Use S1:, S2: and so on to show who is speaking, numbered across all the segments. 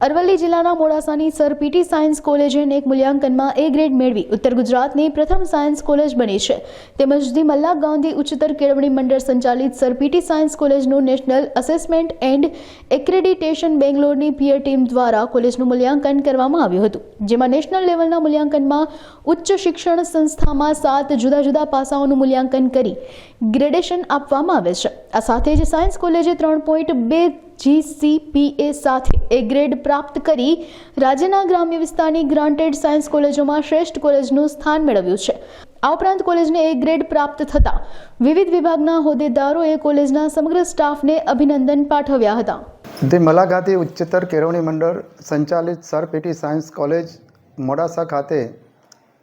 S1: અરવલ્લી જિલ્લાના મોડાસાની sir PT science કોલેજે નેક મૂલ્યાંકનમાં એ ગ્રેડ મેળવી ઉત્તર ગુજરાતની પ્રથમ સાયન્સ કોલેજ બની છે. તેમજ ધી મલ્લા ગાંધી ઉચ્ચતર કેળવણી મંડળ સંચાલિત સર પીટી સાયન્સ કોલેજનું નેશનલ અસેસમેન્ટ એન્ડ એક્રેડિટેશન બેંગ્લોરની પીયર ટીમ દ્વારા કોલેજનું મૂલ્યાંકન કરવામાં આવ્યું હતું, જેમાં નેશનલ લેવલના મૂલ્યાંકનમાં ઉચ્ચ શિક્ષણ સંસ્થામાં 7 જુદા જુદા પાસાઓનું મૂલ્યાંકન કરી ગ્રેડેશન આપવામાં આવે છે. આ સાથે જ સાયન્સ કોલેજે 3.2 GCPA સાથે એ ગ્રેડ પ્રાપ્ત કરી રાજ્યના ગ્રામ્ય વિસ્તારની ગ્રાન્ટેડ સાયન્સ કોલેજોમાં શ્રેષ્ઠ કોલેજનું સ્થાન મેળવ્યું છે. આ ઉપરાંત કોલેજને એ ગ્રેડ પ્રાપ્ત થતા વિવિધ વિભાગના હોદ્દેદારોએ કોલેજના સમગ્ર સ્ટાફને અભિનંદન પાઠવ્યા હતા.
S2: ધી મલ્લા ગાંધી ઉચ્ચતર કેળવણી મંડળ સંચાલિત sir PT science college Modasa ખાતે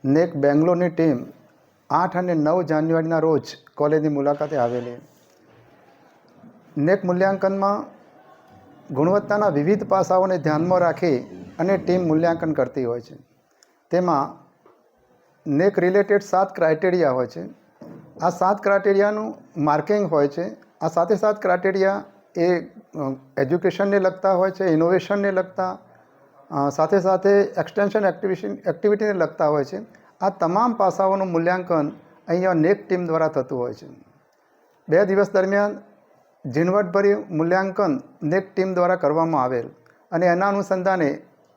S2: નેક બેંગ્લોરની ટીમ 8 અને 9 જાન્યુઆરીના રોજ કોલેજની મુલાકાતે આવેલી. નેક મૂલ્યાંકનમાં ગુણવત્તાના વિવિધ પાસાઓને ધ્યાનમાં રાખી અને ટીમ મૂલ્યાંકન કરતી હોય છે. તેમાં નેક રિલેટેડ 7 ક્રાઇટેરિયા હોય છે. આ 7 ક્રાઇટેરિયાનું માર્કિંગ હોય છે. આ સાથે 7 ક્રાઇટેરિયા એ એજ્યુકેશનને લગતા હોય છે, ઇનોવેશનને લગતા, સાથે સાથે એક્સટેન્શન એક્ટિવિટીને લગતા હોય છે. આ તમામ પાસાઓનું મૂલ્યાંકન અહીંયા નેક ટીમ દ્વારા થતું હોય છે. 2 દિવસ દરમિયાન ઝીણવટભર્યું મૂલ્યાંકન નેક ટીમ દ્વારા કરવામાં આવેલ અને એના અનુસંધાને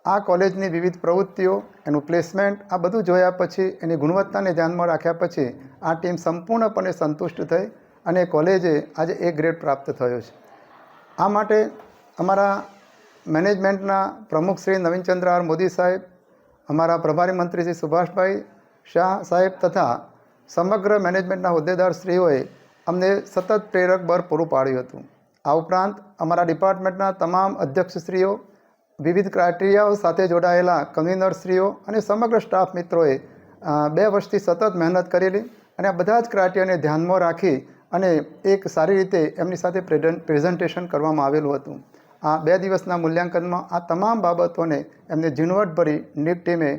S2: આ કોલેજની વિવિધ પ્રવૃત્તિઓ, એનું પ્લેસમેન્ટ, આ બધું જોયા પછી એની ગુણવત્તાને ધ્યાનમાં રાખ્યા પછી આ ટીમ સંપૂર્ણપણે સંતુષ્ટ થઈ અને કોલેજે આજે એ ગ્રેડ પ્રાપ્ત થયો છે. આ માટે અમારા મેનેજમેન્ટના પ્રમુખ શ્રી નવીનચંદ્ર આર મોદી સાહેબ, અમારા પ્રભારી મંત્રી શ્રી સુભાષભાઈ શાહ સાહેબ તથા સમગ્ર મેનેજમેન્ટના હોદ્દેદારશ્રીઓએ અમને સતત પ્રેરક બળ પૂરું પાડ્યું હતું. આ ઉપરાંત અમારા ડિપાર્ટમેન્ટના તમામ અધ્યક્ષશ્રીઓ, વિવિધ ક્રાઇટેરિયાઓ સાથે જોડાયેલા કન્વીનરશ્રીઓ અને સમગ્ર સ્ટાફ મિત્રોએ 2 વર્ષથી સતત મહેનત કરેલી અને આ બધા જ ક્રાઇટેરિયાને ધ્યાનમાં રાખી અને એક સારી રીતે એમની સાથે પ્રેઝન્ટેશન કરવામાં આવેલું હતું. આ 2 દિવસના મૂલ્યાંકનમાં આ તમામ બાબતોને એમને ઝીણવટભરી નેક ટીમે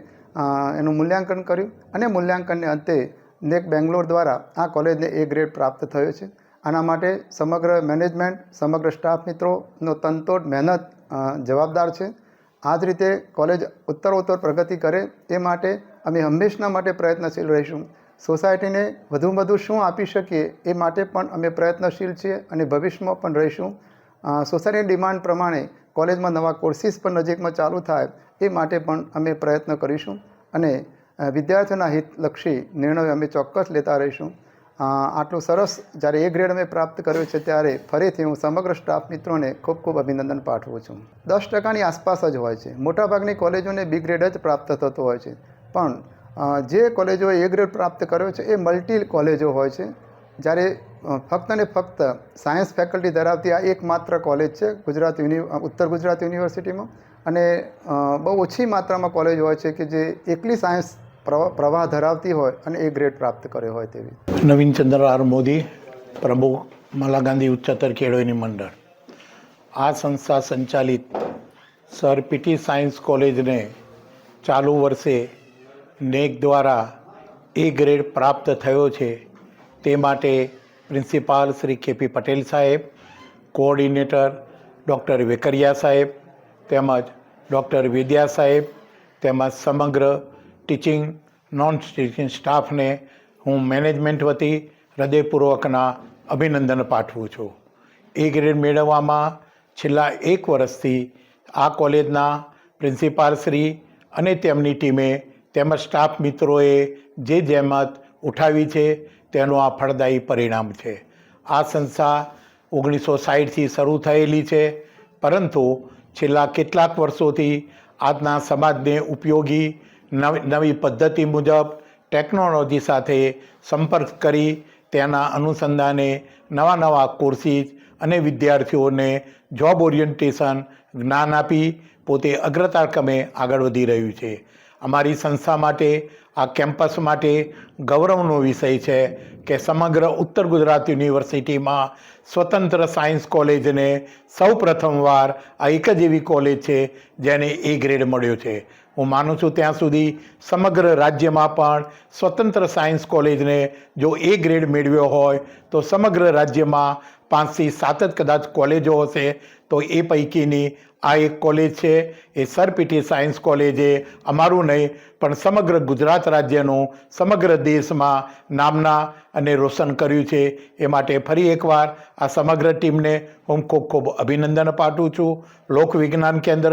S2: એનું મૂલ્યાંકન કર્યું અને મૂલ્યાંકનને અંતે નેક બેંગ્લોર દ્વારા આ કોલેજને એ ગ્રેડ પ્રાપ્ત થયો છે. આના માટે સમગ્ર મેનેજમેન્ટ, સમગ્ર સ્ટાફ મિત્રોનો તનતોડ મહેનત જવાબદાર છે. આ જ રીતે કોલેજ ઉત્તરોત્તર પ્રગતિ કરે એ માટે અમે હંમેશના માટે પ્રયત્નશીલ રહીશું. સોસાયટીને વધુમાં વધુ શું આપી શકીએ એ માટે પણ અમે પ્રયત્નશીલ છીએ અને ભવિષ્યમાં પણ રહીશું. સોસાયટીની ડિમાન્ડ પ્રમાણે કોલેજમાં નવા કોર્સીસ પણ નજીકમાં ચાલુ થાય એ માટે પણ અમે પ્રયત્ન કરીશું અને વિદ્યાર્થીઓના હિતલક્ષી નિર્ણયો અમે ચોક્કસ લેતા રહીશું. આટલું સરસ જ્યારે એ ગ્રેડ અમે પ્રાપ્ત કર્યો છે ત્યારે ફરીથી હું સમગ્ર સ્ટાફ મિત્રોને ખૂબ ખૂબ અભિનંદન પાઠવું છું. 10% આસપાસ જ હોય છે. મોટાભાગની કોલેજોને બી ગ્રેડ જ પ્રાપ્ત થતો હોય છે, પણ જે કોલેજોએ એ ગ્રેડ પ્રાપ્ત કર્યો છે એ મલ્ટી કોલેજો હોય છે. જ્યારે ફક્ત ને ફક્ત સાયન્સ ફેકલ્ટી ધરાવતી આ એકમાત્ર કોલેજ છે ઉત્તર ગુજરાત યુનિવર્સિટીમાં અને બહુ ઓછી માત્રામાં કોલેજ હોય છે કે જે એકલી સાયન્સ પ્રવાહ ધરાવતી હોય અને એ ગ્રેડ પ્રાપ્ત કર્યો હોય તેવી.
S3: નવીનચંદ્ર આર મોદી, પ્રમુખ મલ્લા ગાંધી ઉચ્ચતર કેળવણી મંડળ. આ સંસ્થા સંચાલિત સર પીટી સાયન્સ કોલેજને ચાલુ વર્ષે નેક દ્વારા એ ગ્રેડ પ્રાપ્ત થયો છે. તે માટે પ્રિન્સિપાલ શ્રી KP પટેલ સાહેબ, કોઓર્ડિનેટર ડૉક્ટર વેકરિયા સાહેબ તેમજ ડૉક્ટર વિદ્યા સાહેબ તેમજ સમગ્ર ટીચિંગ નોન ટીચિંગ સ્ટાફને હું મેનેજમેન્ટ વતી હૃદયપૂર્વકના અભિનંદન પાઠવું છું. એ ગ્રેડ મેળવવામાં છેલ્લા 1 વર્ષથી આ કોલેજના પ્રિન્સિપાલશ્રી અને તેમની ટીમે તેમજ સ્ટાફ મિત્રોએ જે જહેમત ઉઠાવી છે તેનું આ ફળદાયી પરિણામ છે. આ સંસ્થા 1960થી શરૂ થયેલી છે, પરંતુ છેલ્લા કેટલાક વર્ષોથી આજના સમાજને ઉપયોગી નવી પદ્ધતિ મુજબ ટેકનોલોજી સાથે સંપર્ક કરી તેના અનુસંધાને નવા કોર્સીસ અને વિદ્યાર્થીઓને જોબ ઓરિએન્ટેશન જ્ઞાન આપી પોતે અગ્રતાક્રમે આગળ વધી રહ્યું છે. અમારી સંસ્થા માટે આ કેમ્પસ માટે ગૌરવનો વિષય છે કે સમગ્ર ઉત્તર ગુજરાત યુનિવર્સિટીમાં સ્વતંત્ર સાયન્સ કોલેજને સૌ પ્રથમવાર આ એક જ એવી કોલેજ છે જેને એ ગ્રેડ મળ્યો છે. હું માનું છું ત્યાં સુધી સમગ્ર રાજ્યમાં પણ સ્વતંત્ર સાયન્સ કોલેજને જો એ ગ્રેડ મેળવ્યો હોય તો સમગ્ર રાજ્યમાં 5 થી 7 જ કદાચ કોલેજો હશે, તો એ પૈકીની આ એક કોલેજ છે. એ સર પીટી સાયન્સ કોલેજે અમારું નહીં પણ સમગ્ર ગુજરાત રાજ્યનું, સમગ્ર દેશમાં નામના અને રોશન કર્યું છે. એ માટે ફરી એકવાર આ સમગ્ર ટીમને હું ખૂબ ખૂબ અભિનંદન પાઠવું છું. લોક વિજ્ઞાન કેન્દ્ર,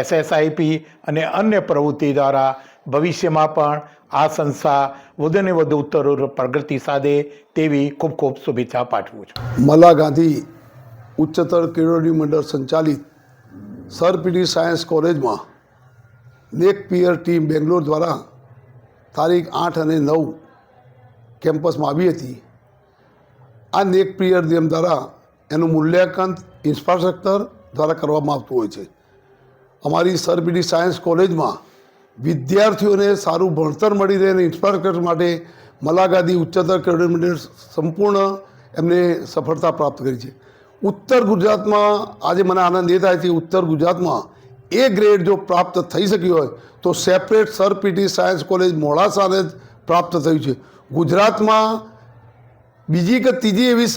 S3: SSIP અને અન્ય પ્રવૃત્તિ દ્વારા ભવિષ્યમાં પણ આ સંસ્થા વધુને વધુ ઉત્તરોત્તર પ્રગતિ સાધે તેવી ખૂબ ખૂબ શુભેચ્છા પાઠવું છું.
S4: મલા ગાંધી ઉચ્ચતર કેળવણી મંડળ સંચાલિત સર પીટી સાયન્સ કોલેજમાં નેક પિયર ટીમ બેંગ્લોર દ્વારા તારીખ 8 અને 9 કેમ્પસમાં આવી હતી. આ નેક પિયર ટીમ દ્વારા એનું મૂલ્યાંકન ઇન્ફ્રાસ્ટ્રક્ચર દ્વારા કરવામાં આવતું હોય છે. અમારી સર પીટી સાયન્સ કોલેજમાં વિદ્યાર્થીઓને સારું ભણતર મળી રહે અને ઇન્ફ્રાસ્ટ્રક્ચર માટે મલા ગાંધી ઉચ્ચતર કેળવણી મંડળ સંપૂર્ણ એમને સફળતા પ્રાપ્ત કરી છે. ઉત્તર ગુજરાતમાં આજે મને આનંદ એ થાય છે, ઉત્તર ગુજરાતમાં એ ગ્રેડ જો પ્રાપ્ત થઈ શક્યો હોય તો separate sir PT science college મોડાસાને જ પ્રાપ્ત થયું છે. ગુજરાતમાં બીજી કે ત્રીજી એવી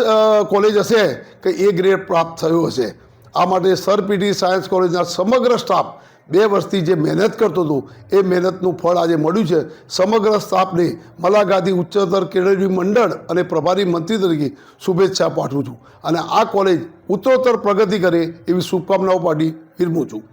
S4: કોલેજ હશે કે એ ગ્રેડ પ્રાપ્ત થયો હશે. આ માટે સર પીટી સાયન્સ કોલેજના સમગ્ર સ્ટાફ 2 વર્ષથી જે મહેનત કરતો હતો એ મહેનતનું ફળ આજે મળ્યું છે. સમગ્ર સ્ટાફને મલા ગાંધી ઉચ્ચતર કેળવણી મંડળ અને પ્રભારી મંત્રી તરીકે શુભેચ્છા પાઠવું છું અને આ કોલેજ ઉત્તરોત્તર પ્રગતિ કરે એવી શુભકામનાઓ પાડી વિરમું છું.